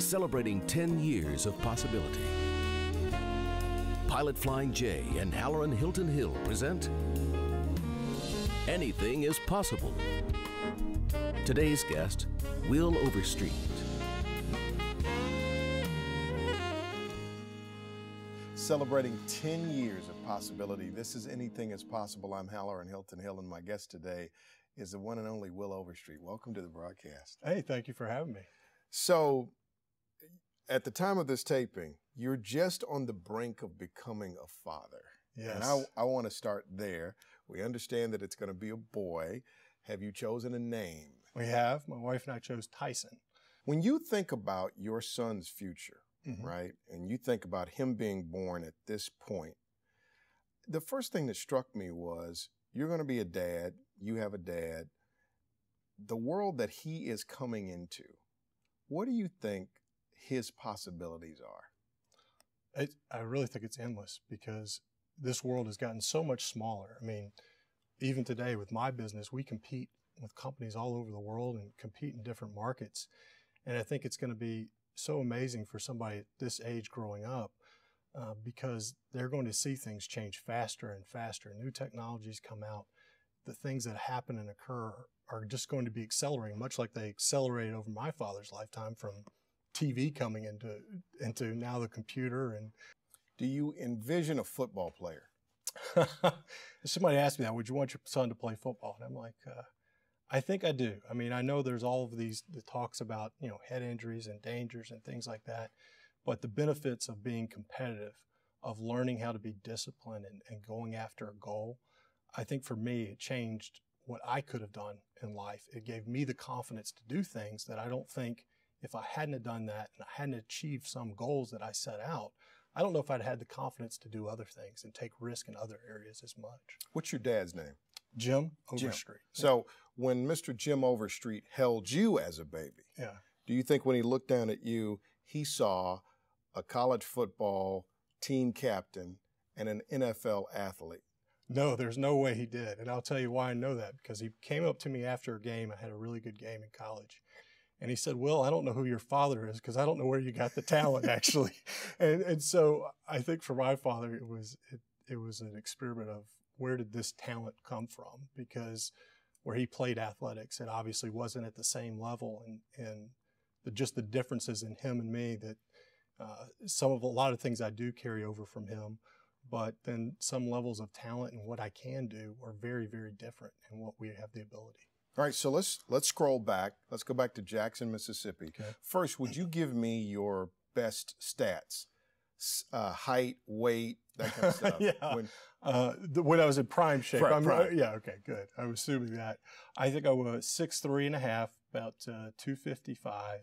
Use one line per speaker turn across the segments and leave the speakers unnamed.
celebrating 10 years of possibility. Pilot Flying J and Halloran Hilton Hill present Anything is Possible. Today's guest, Will Overstreet.
Celebrating 10 years of possibility. This is Anything is Possible. I'm Halloran Hilton Hill, and my guest today is the one and only Will Overstreet. Welcome to the broadcast.
Hey, thank you for having me.
So, at the time of this taping, you're just on the brink of becoming a father.
Yes.
And I want to start there. We understand that it's going to be a boy. Have you chosen a name?
We have. My wife and I chose Tyson.
When you think about your son's future, right, and you think about him being born at this point, the first thing that struck me was you're going to be a dad. You have a dad. The world that he is coming into, what do you think his possibilities are?
I really think it's endless because this world has gotten so much smaller. I mean, even today with my business, we compete with companies all over the world and compete in different markets. And I think it's going to be so amazing for somebody at this age growing up because they're going to see things change faster and faster. New technologies come out. The things that happen and occur are just going to be accelerating, much like they accelerated over my father's lifetime from TV coming into now the computer. And
do you envision a football player?
Somebody asked me that, would you want your son to play football? And I'm like, I think I do. I mean, I know there's all of the talks about, head injuries and dangers and things like that, but the benefits of being competitive, of learning how to be disciplined and going after a goal, I think for me, it changed what I could have done in life. It gave me the confidence to do things that I don't think if I hadn't have done that and I hadn't achieved some goals that I set out, I don't know if I'd had the confidence to do other things and take risk in other areas as much.
What's your dad's name?
Jim Overstreet.
Jim. So when Mr. Jim Overstreet held you as a baby, do you think when he looked down at you, he saw a college football team captain and an NFL athlete?
No, there's no way he did. And I'll tell you why I know that, because he came up to me after a game. I had a really good game in college. And he said, Will, I don't know who your father is because I don't know where you got the talent, actually. And so I think for my father, it was an experiment of where did this talent come from? Because where he played athletics, it obviously wasn't at the same level. And just the differences in him and me that a lot of things I do carry over from him. But then some levels of talent and what I can do are very, very different in what we have the ability.
All right, so let's scroll back. Let's go back to Jackson, Mississippi. Okay. First, would you give me your best stats? Height, weight, that kind of stuff.
When I was in prime shape.
Prime.
Okay, good. I was assuming that. I think I was 6'3.5", about 255.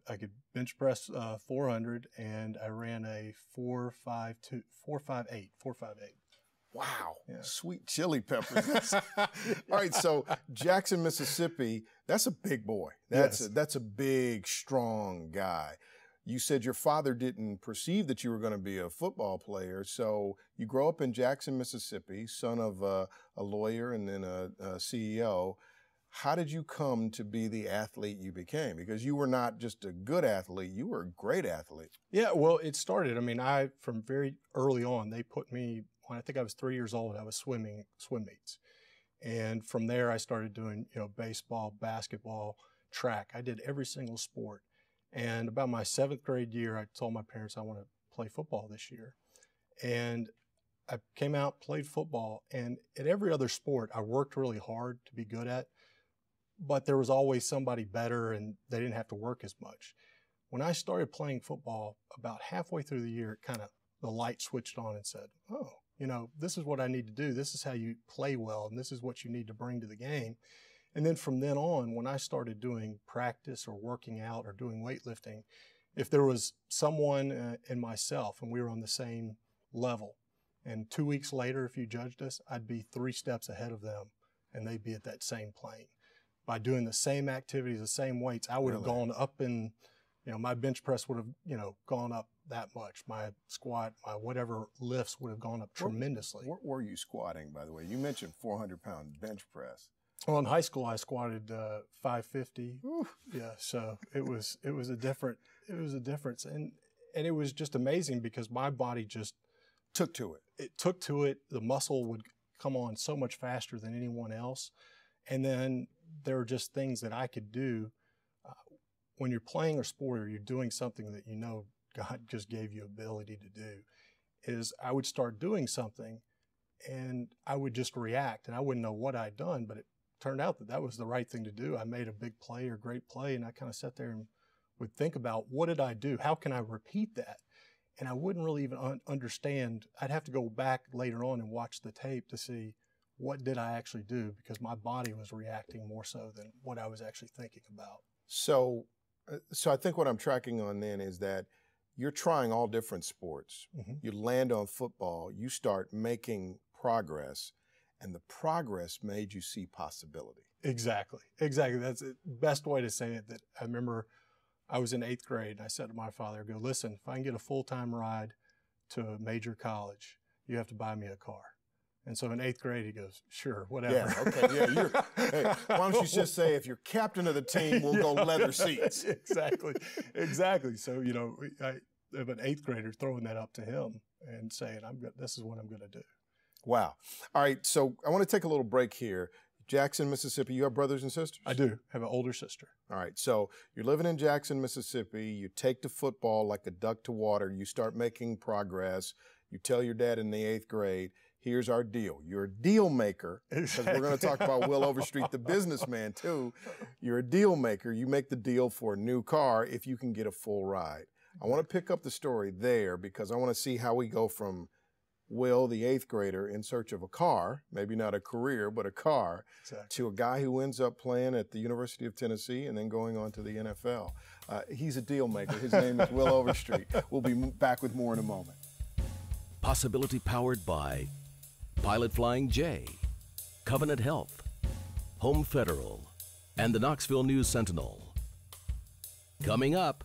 I could bench press 400, and I ran a 4.58.
Wow. Yeah. Sweet chili peppers. All right. So Jackson, Mississippi, that's a big boy. That's a big, strong guy. You said your father didn't perceive that you were going to be a football player. So you grow up in Jackson, Mississippi, son of a lawyer and then a CEO. How did you come to be the athlete you became? Because you were not just a good athlete, you were a great athlete.
Yeah, well, it started. I mean, from very early on, they put me, when I think I was 3 years old, I was swimming swim meets. And from there, I started doing, baseball, basketball, track. I did every single sport. And about my 7th grade year, I told my parents I want to play football this year. And I came out, played football, and at every other sport, I worked really hard to be good at. But there was always somebody better and they didn't have to work as much. When I started playing football, about halfway through the year, the light switched on and said, oh, this is what I need to do. This is how you play well, and this is what you need to bring to the game. And then from then on, when I started doing practice or working out or doing weightlifting, if there was someone and myself and we were on the same level, and 2 weeks later, if you judged us, I'd be 3 steps ahead of them and they'd be at that same plane. By doing the same activities, the same weights, I would have gone up in, my bench press would have, gone up that much. My squat, my whatever lifts would have gone up tremendously.
What were you squatting, by the way? You mentioned 400-pound bench press.
Well, in high school, I squatted 550. Oof. Yeah, so it was a difference, and it was just amazing because my body just
took to it.
It took to it. The muscle would come on so much faster than anyone else, and then there were just things that I could do when you're playing a sport or you're doing something that you know God just gave you ability to do. Is I would start doing something, and I would just react, and I wouldn't know what I'd done, but it turned out that was the right thing to do. I made a big play or great play, and I kind of sat there and would think about, what did I do? How can I repeat that? And I wouldn't really even understand. I'd have to go back later on and watch the tape to see what did I actually do, because my body was reacting more so than what I was actually thinking about.
So I think what I'm tracking on then is that you're trying all different sports. Mm-hmm. You land on football, you start making progress, and the progress made you see possibility.
Exactly. That's the best way to say it. That I remember I was in 8th grade, and I said to my father, I go, listen, if I can get a full-time ride to a major college, you have to buy me a car. And so in 8th grade, he goes, sure, whatever.
Yeah, okay, yeah. Hey, why don't you just say, if you're captain of the team, we'll go leather seats.
Exactly. So, you know, I have an 8th grader throwing that up to him and saying, this is what I'm going to do.
Wow. All right, so I want to take a little break here. Jackson, Mississippi, you have brothers and sisters?
I do. I have an older sister.
All right, so you're living in Jackson, Mississippi. You take to football like a duck to water. You start making progress. You tell your dad in the 8th grade, here's our deal. You're a deal maker, because we're going to talk about Will Overstreet, the businessman, too. You're a deal maker. You make the deal for a new car if you can get a full ride. I want to pick up the story there because I want to see how we go from Will, the 8th grader, in search of a car, maybe not a career, but a car, to a guy who ends up playing at the University of Tennessee and then going on to the NFL. He's a deal maker. His name is Will Overstreet. We'll be back with more in a moment.
Possibility powered by Pilot Flying J, Covenant Health, Home Federal, and the Knoxville News Sentinel. Coming up.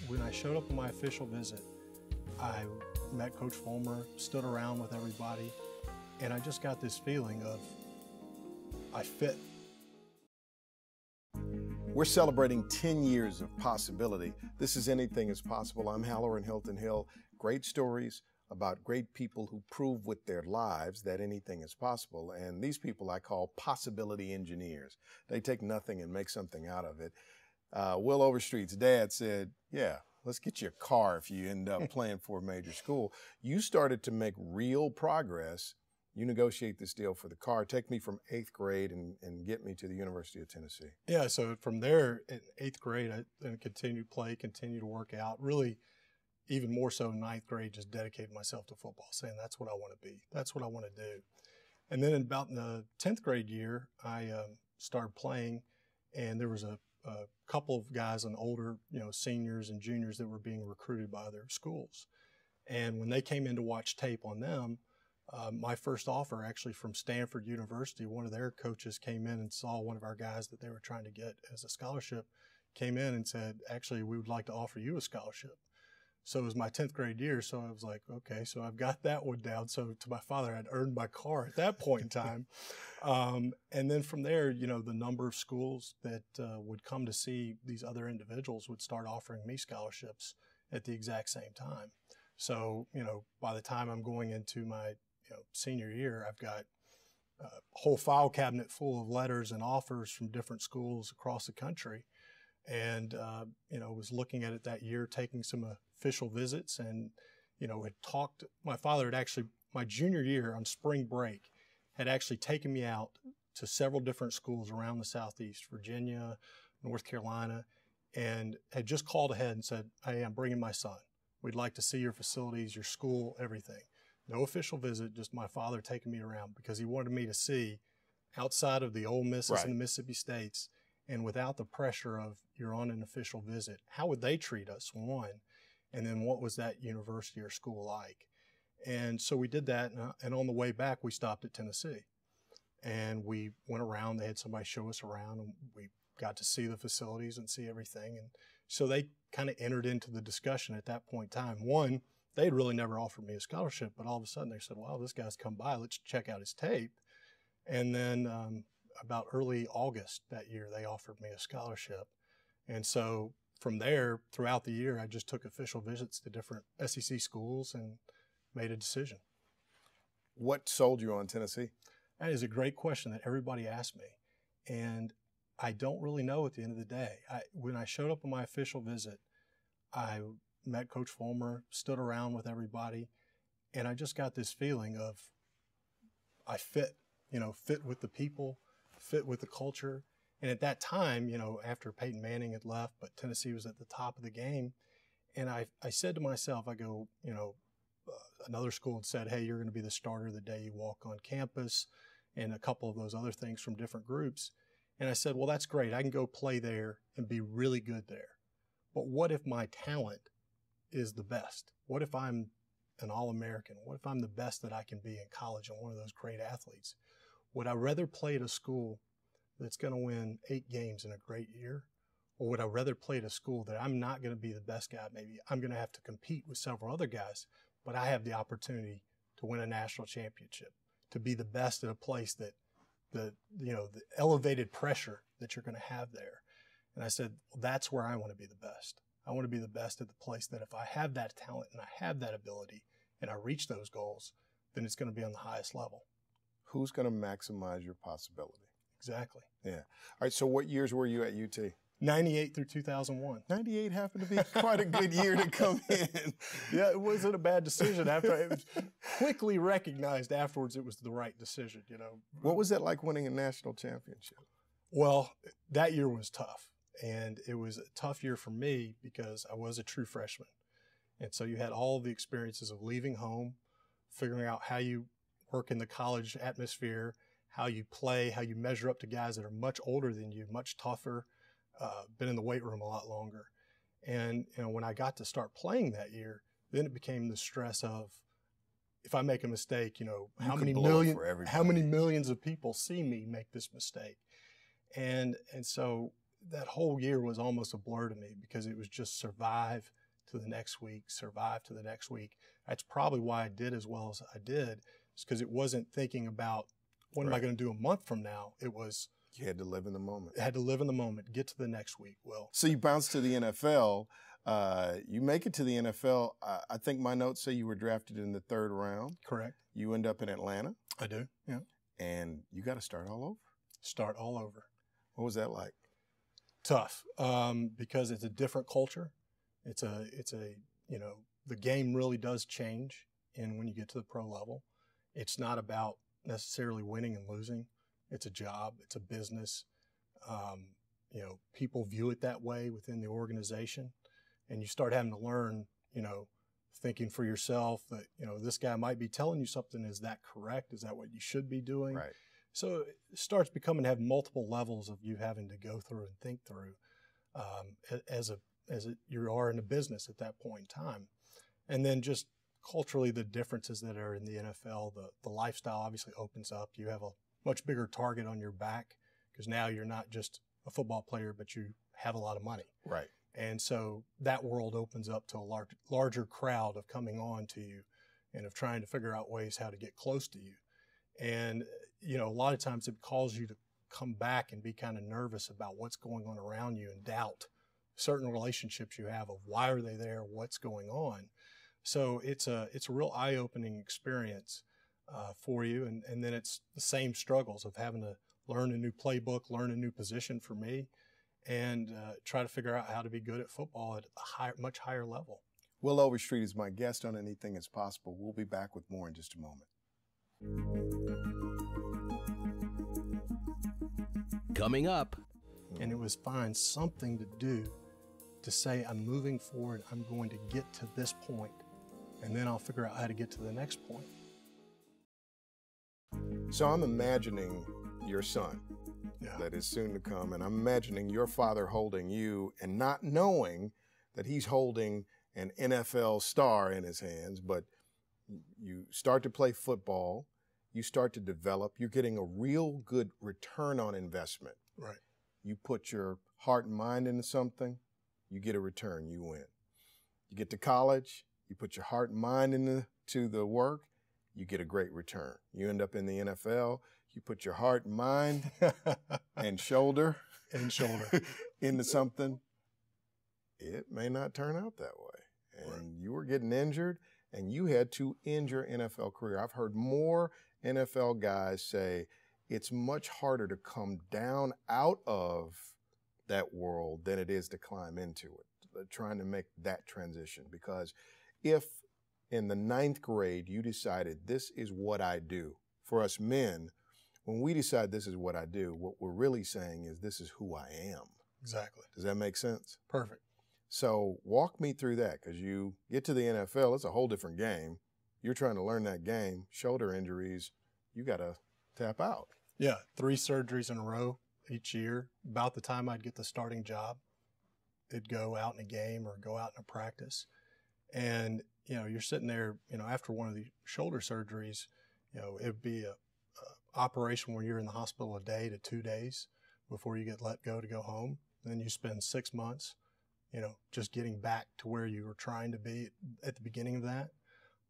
When I showed up on my official visit, I met Coach Fulmer, stood around with everybody, and I just got this feeling of I fit.
We're celebrating 10 years of possibility. This is Anything is Possible. I'm Halloran Hilton Hill. Great stories about great people who prove with their lives that anything is possible. And these people I call possibility engineers. They take nothing and make something out of it. Will Overstreet's dad said, yeah, let's get you a car if you end up playing for a major school. You started to make real progress. You negotiate this deal for the car. Take me from 8th grade and get me to the University of Tennessee.
Yeah, so from there, in 8th grade, I then continued to play, continued to work out. Really, even more so in 9th grade, just dedicated myself to football, saying that's what I want to be. That's what I want to do. And then about in the 10th grade year, I started playing, and there was a couple of guys and older, seniors and juniors that were being recruited by their schools. And when they came in to watch tape on them, my first offer actually from Stanford University, one of their coaches came in and saw one of our guys that they were trying to get as a scholarship, came in and said, actually, we would like to offer you a scholarship. So it was my 10th grade year, so I was like, okay, so I've got that one down. So to my father, I'd earned my car at that point in time. And then from there, the number of schools that would come to see these other individuals would start offering me scholarships at the exact same time. So, by the time I'm going into my senior year, I've got a whole file cabinet full of letters and offers from different schools across the country. And, was looking at it that year, taking some official visits and, had talked, my father had actually, my junior year on spring break, had actually taken me out to several different schools around the Southeast, Virginia, North Carolina, and had just called ahead and said, hey, I'm bringing my son. We'd like to see your facilities, your school, everything. No official visit, just my father taking me around because he wanted me to see outside of the Ole Miss and the Mississippi States, and without the pressure of you're on an official visit, how would they treat us, one? And then what was that university or school like? And so we did that, and on the way back, we stopped at Tennessee. And we went around, they had somebody show us around, and we got to see the facilities and see everything. And so they kind of entered into the discussion at that point in time. One, they had really never offered me a scholarship, but all of a sudden they said, wow, this guy's come by, let's check out his tape. And then about early August that year, they offered me a scholarship. And so from there, throughout the year, I just took official visits to different SEC schools and made a decision.
What sold you on Tennessee?
That is a great question that everybody asks me. And I don't really know at the end of the day. When I showed up on my official visit, I met Coach Fulmer, stood around with everybody, and I just got this feeling of I fit with the people, fit with the culture. And at that time, after Peyton Manning had left, but Tennessee was at the top of the game, and I said to myself, I go, another school had said, hey, you're going to be the starter the day you walk on campus, and a couple of those other things from different groups. And I said, well, that's great. I can go play there and be really good there. But what if my talent is the best? What if I'm an All-American? What if I'm the best that I can be in college and one of those great athletes? Would I rather play at a school that's going to win 8 games in a great year? Or would I rather play at a school that I'm not going to be the best guy? Maybe I'm going to have to compete with several other guys, but I have the opportunity to win a national championship, to be the best at a place that the elevated pressure that you're going to have there. And I said, well, that's where I want to be the best. I want to be the best at the place that if I have that talent and I have that ability and I reach those goals, then it's going to be on the highest level.
Who's going to maximize your possibility?
Exactly.
Yeah. All right. So what years were you at UT?
98 through 2001.
98 happened to be quite a good year to come in.
Yeah, it wasn't a bad decision. After it was quickly recognized afterwards, it was the right decision.
What was that like winning a national championship?
Well, that year was tough, and it was a tough year for me because I was a true freshman, and so you had all the experiences of leaving home, figuring out how you work in the college atmosphere, how you play, how you measure up to guys that are much older than you, much tougher. Been in the weight room a lot longer. And when I got to start playing that year, then it became the stress of, if I make a mistake, how many millions of people see me make this mistake? And so that whole year was almost a blur to me because it was just survive to the next week, survive to the next week. That's probably why I did as well as I did, is because it wasn't thinking about what am I going to do a month from now. It was,
you had to live in the moment.
I had to live in the moment, get to the next week, Will.
So you bounce to the NFL. You make it to the NFL. I think my notes say you were drafted in the 3rd round.
Correct.
You end up in Atlanta.
I do, yeah.
And you got to start all over.
Start all over.
What was that like?
Tough, because it's a different culture. It's a the game really does change. And when you get to the pro level, it's not about necessarily winning and losing. It's a job. It's a business. People view it that way within the organization, and you start having to learn, thinking for yourself that, this guy might be telling you something. Is that correct? Is that what you should be doing?
Right.
So it starts becoming to have multiple levels of you having to go through and think through you are in a business at that point in time. And then just culturally, the differences that are in the NFL, the lifestyle obviously opens up. You have a much bigger target on your back because now you're not just a football player, but you have a lot of money.
Right.
And so that world opens up to a larger crowd of coming on to you and of trying to figure out ways how to get close to you. And, a lot of times it calls you to come back and be kind of nervous about what's going on around you and doubt certain relationships you have of why are they there, what's going on. So it's a real eye-opening experience for you. And then it's the same struggles of having to learn a new playbook, learn a new position for me, and try to figure out how to be good at football at a much higher level.
Will Overstreet is my guest on Anything Is Possible. We'll be back with more in just a moment.
Coming up.
And it was find something to do to say, I'm moving forward, I'm going to get to this point, and then I'll figure out how to get to the next point.
So I'm imagining your son that is soon to come, and I'm imagining your father holding you and not knowing that he's holding an NFL star in his hands, but you start to play football, you start to develop, you're getting a real good return on investment.
Right.
You put your heart and mind into something, you get a return, you win. You get to college, you put your heart and mind into the work, you get a great return. You end up in the NFL, you put your heart and mind and shoulder into something, it may not turn out that way. And
Right.
you were getting injured, and you had to end your NFL career. I've heard more NFL guys say it's much harder to come down out of that world than it is to climb into it, trying to make that transition. Because if in the 9th grade you decided this is what I do, for us men, when we decide this is what I do, what we're really saying is this is who I am.
Exactly.
Does that make sense?
Perfect.
So walk me through that, because you get to the NFL, it's a whole different game. You're trying to learn that game, shoulder injuries, you got to tap out.
Yeah, 3 surgeries in a row each year. About the time I'd get the starting job, it'd go out in a game or go out in a practice. And, you're sitting there, after one of the shoulder surgeries, it'd be a operation where you're in the hospital a day to 2 days before you get let go to go home. And then you spend 6 months, just getting back to where you were trying to be at the beginning of that.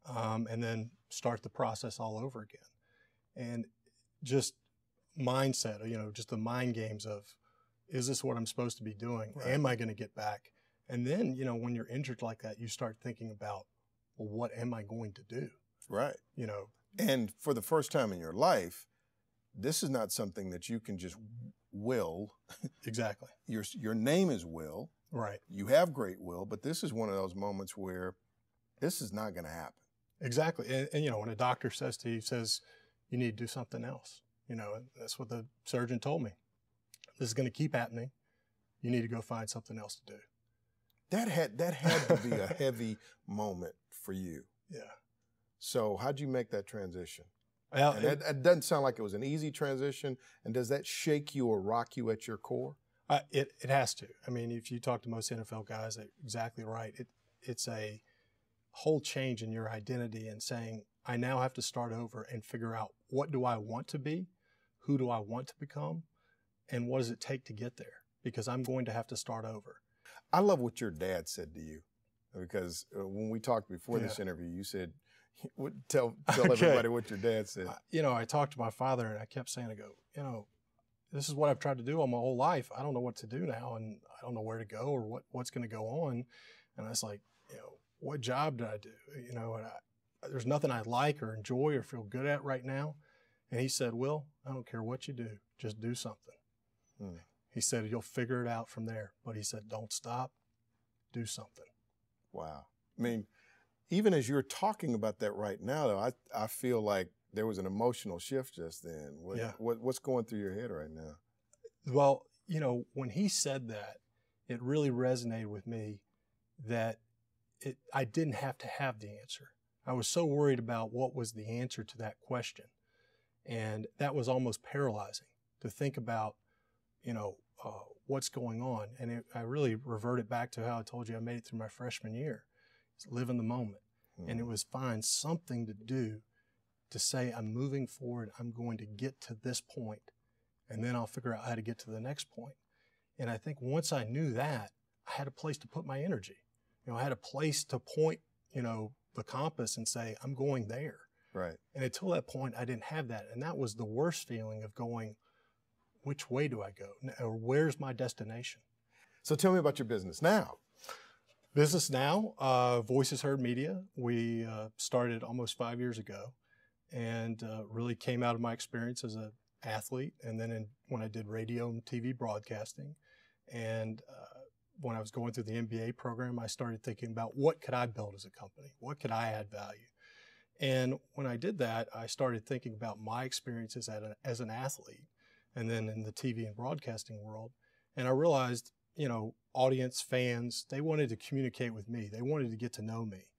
And then start the process all over again. And just mindset, just the mind games of, is this what I'm supposed to be doing?
Right.
Am I going to get back? And then, when you're injured like that, you start thinking about, well, what am I going to do?
Right. And for the first time in your life, this is not something that you can just will.
Exactly.
Your name is Will.
Right.
You have great will, but this is one of those moments where this is not going to happen.
Exactly. And when a doctor says to you, says, you need to do something else, that's what the surgeon told me. This is going to keep happening. You need to go find something else to do.
That had to be a heavy moment for you.
Yeah.
So how'd you make that transition?
Well,
And it doesn't sound like it was an easy transition. And does that shake you or rock you at your core?
It has to. I mean, if you talk to most NFL guys, they're exactly right. It's a whole change in your identity and saying, I now have to start over and figure out, what do I want to be? Who do I want to become? And what does it take to get there? Because I'm going to have to start over.
I love what your dad said to you, because when we talked before this interview, you said, tell everybody what your dad said.
I talked to my father and I kept saying, this is what I've tried to do all my whole life. I don't know what to do now, and I don't know where to go or what's going to go on. And I was like, what job did I do? There's nothing I like or enjoy or feel good at right now. And he said, Will, I don't care what you do, just do something. He said, you'll figure it out from there. But he said, don't stop, do something.
Wow. I mean, even as you're talking about that right now, though, I feel like there was an emotional shift just then. What's going through your head right now?
Well, when he said that, it really resonated with me that I didn't have to have the answer. I was so worried about what was the answer to that question. And that was almost paralyzing to think about, what's going on. And I really reverted back to how I told you I made it through my freshman year. It's live in the moment. And it was find something to do to say, I'm moving forward. I'm going to get to this point, and then I'll figure out how to get to the next point. And I think once I knew that, I had a place to put my energy. I had a place to point, the compass and say, I'm going there.
Right.
And until that point, I didn't have that. And that was the worst feeling of going, which way do I go? Or where's my destination?
So tell me about your business now.
Business now, Voices Heard Media. We started almost 5 years ago, and really came out of my experience as an athlete, and then when I did radio and TV broadcasting. And when I was going through the MBA program, I started thinking about, what could I build as a company? What could I add value? And when I did that, I started thinking about my experiences as an athlete, and then in the TV and broadcasting world. And I realized, audience, fans, they wanted to communicate with me. They wanted to get to know me.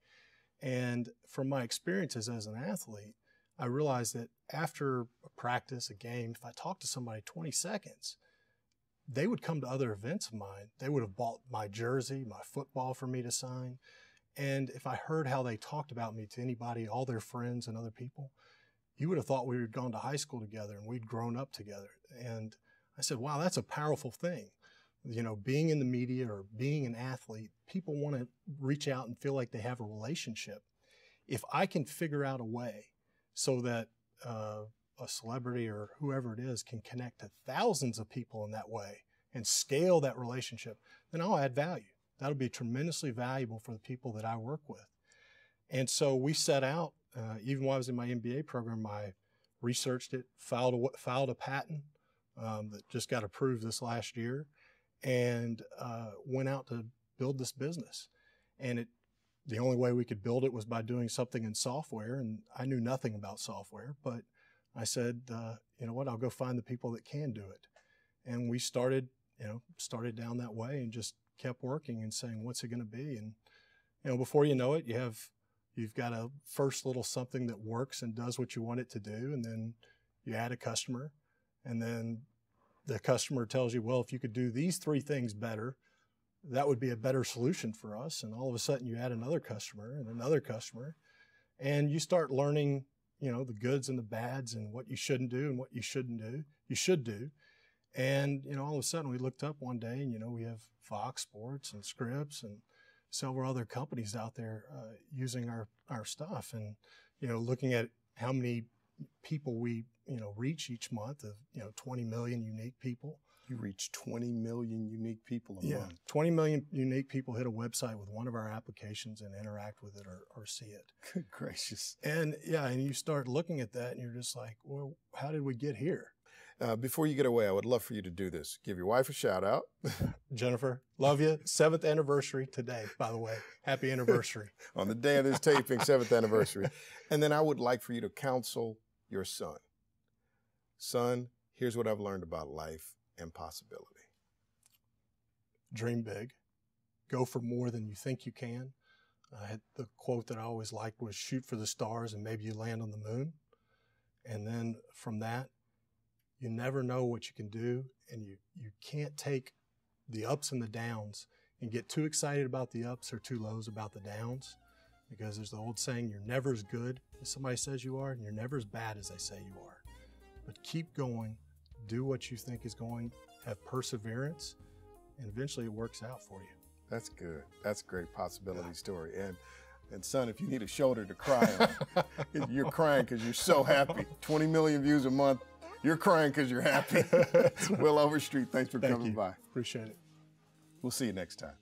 And from my experiences as an athlete, I realized that after a practice, a game, if I talked to somebody 20 seconds, they would come to other events of mine. They would have bought my jersey, my football for me to sign. And if I heard how they talked about me to anybody, all their friends and other people, you would have thought we had gone to high school together and we'd grown up together. And I said, wow, that's a powerful thing. Being in the media or being an athlete, people want to reach out and feel like they have a relationship. If I can figure out a way so that a celebrity or whoever it is can connect to thousands of people in that way and scale that relationship, then I'll add value. That'll be tremendously valuable for the people that I work with. And so we set out, even while I was in my MBA program, I researched it, filed a patent that just got approved this last year, and went out to build this business. And the only way we could build it was by doing something in software, and I knew nothing about software, but I said, you know what, I'll go find the people that can do it. And we started down that way and just kept working and saying, what's it going to be? And, you know, before you know it, you've got a first little something that works and does what you want it to do. And then you add a customer, and then the customer tells you, well, if you could do these 3 things better, that would be a better solution for us. And all of a sudden you add another customer and another customer, and you start learning, you know, the goods and the bads and what you shouldn't do and what you should do. And, you know, all of a sudden we looked up one day and, you know, we have Fox Sports and Scripps and several other companies out there using our stuff, and, you know, looking at how many people we, you know, reach each month of, you know, 20 million unique people.
You reach 20 million unique people a month.
20 million unique people hit a website with one of our applications and interact with it or see it.
Good gracious.
And yeah, and you start looking at that and you're just like, well, how did we get here?
Before you get away, I would love for you to do this. Give your wife a shout out.
Jennifer, love you. 7th anniversary today, by the way. Happy anniversary.
On the day of this taping, 7th anniversary. And then I would like for you to counsel your son. Son, here's what I've learned about life and possibility.
Dream big. Go for more than you think you can. The quote that I always liked was, shoot for the stars and maybe you land on the moon. And then from that, you never know what you can do, and you can't take the ups and the downs and get too excited about the ups or too lows about the downs, because there's the old saying, you're never as good as somebody says you are, and you're never as bad as they say you are. But keep going, do what you think is going, have perseverance, and eventually it works out for you.
That's good. That's a great possibility story. And son, if you need a shoulder to cry on, you're crying because you're so happy. 20 million views a month. You're crying because you're happy. Will Overstreet, thanks for coming by.
Appreciate it.
We'll see you next time.